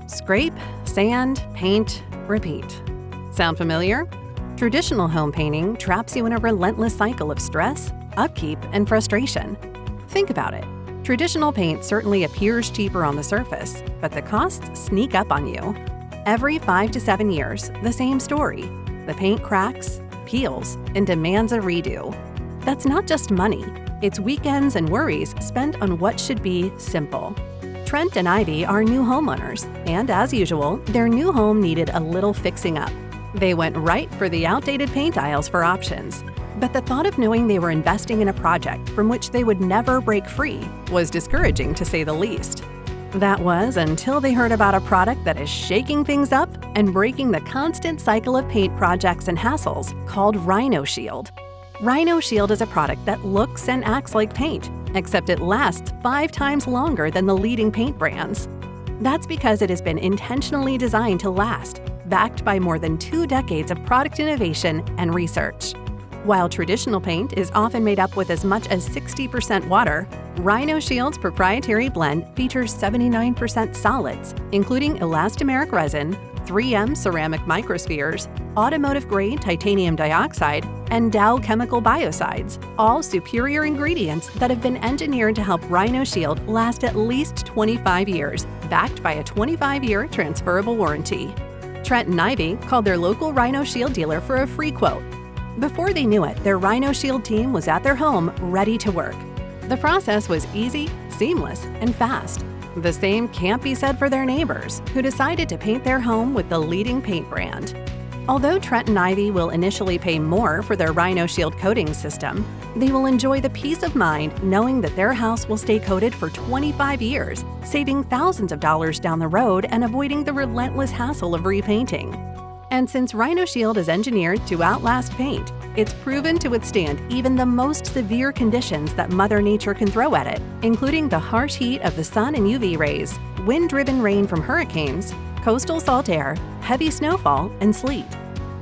Scrape, sand, paint, repeat. Sound familiar? Traditional home painting traps you in a relentless cycle of stress, upkeep, and frustration. Think about it. Traditional paint certainly appears cheaper on the surface, but the costs sneak up on you. Every 5 to 7 years, the same story. The paint cracks, peels, and demands a redo. That's not just money. It's weekends and worries spent on what should be simple. Trent and Ivy are new homeowners, and as usual, their new home needed a little fixing up. They went right for the outdated paint aisles for options. But the thought of knowing they were investing in a project from which they would never break free was discouraging, to say the least. That was until they heard about a product that is shaking things up and breaking the constant cycle of paint projects and hassles called RhinoShield. RhinoShield is a product that looks and acts like paint, except it lasts 5 times longer than the leading paint brands. That's because it has been intentionally designed to last, backed by more than 2 decades of product innovation and research. While traditional paint is often made up with as much as 60% water, RhinoShield's proprietary blend features 79% solids, including elastomeric resin, 3M ceramic microspheres, automotive-grade titanium dioxide, and Dow chemical biocides, all superior ingredients that have been engineered to help RhinoShield last at least 25 years, backed by a 25-year transferable warranty. Trent and Ivy called their local RhinoShield dealer for a free quote. Before they knew it, their RhinoShield team was at their home, ready to work. The process was easy, seamless, and fast. The same can't be said for their neighbors, who decided to paint their home with the leading paint brand. Although Trent and Ivy will initially pay more for their RhinoShield coating system, they will enjoy the peace of mind knowing that their house will stay coated for 25 years, saving thousands of dollars down the road and avoiding the relentless hassle of repainting. And since RhinoShield is engineered to outlast paint, it's proven to withstand even the most severe conditions that Mother Nature can throw at it, including the harsh heat of the sun and UV rays, wind-driven rain from hurricanes, coastal salt air, heavy snowfall, and sleet.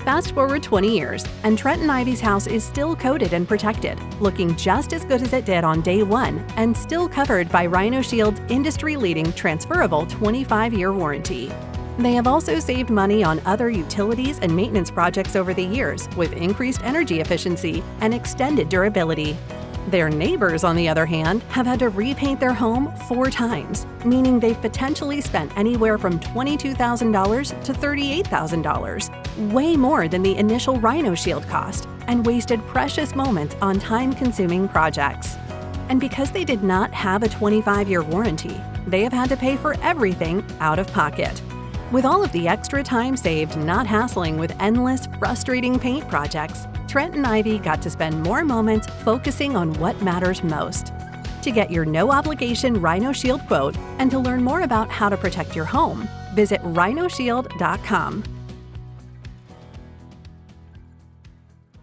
Fast forward 20 years, and Trent and Ivy's house is still coated and protected, looking just as good as it did on day one, and still covered by RhinoShield's industry-leading transferable 25-year warranty. They have also saved money on other utilities and maintenance projects over the years with increased energy efficiency and extended durability. Their neighbors, on the other hand, have had to repaint their home 4 times, meaning they've potentially spent anywhere from $22,000 to $38,000, way more than the initial RhinoShield cost, and wasted precious moments on time-consuming projects. And because they did not have a 25-year warranty, they have had to pay for everything out of pocket. With all of the extra time saved not hassling with endless, frustrating paint projects, Trent and Ivy got to spend more moments focusing on what matters most. To get your no-obligation RhinoShield quote and to learn more about how to protect your home, visit RhinoShield.com.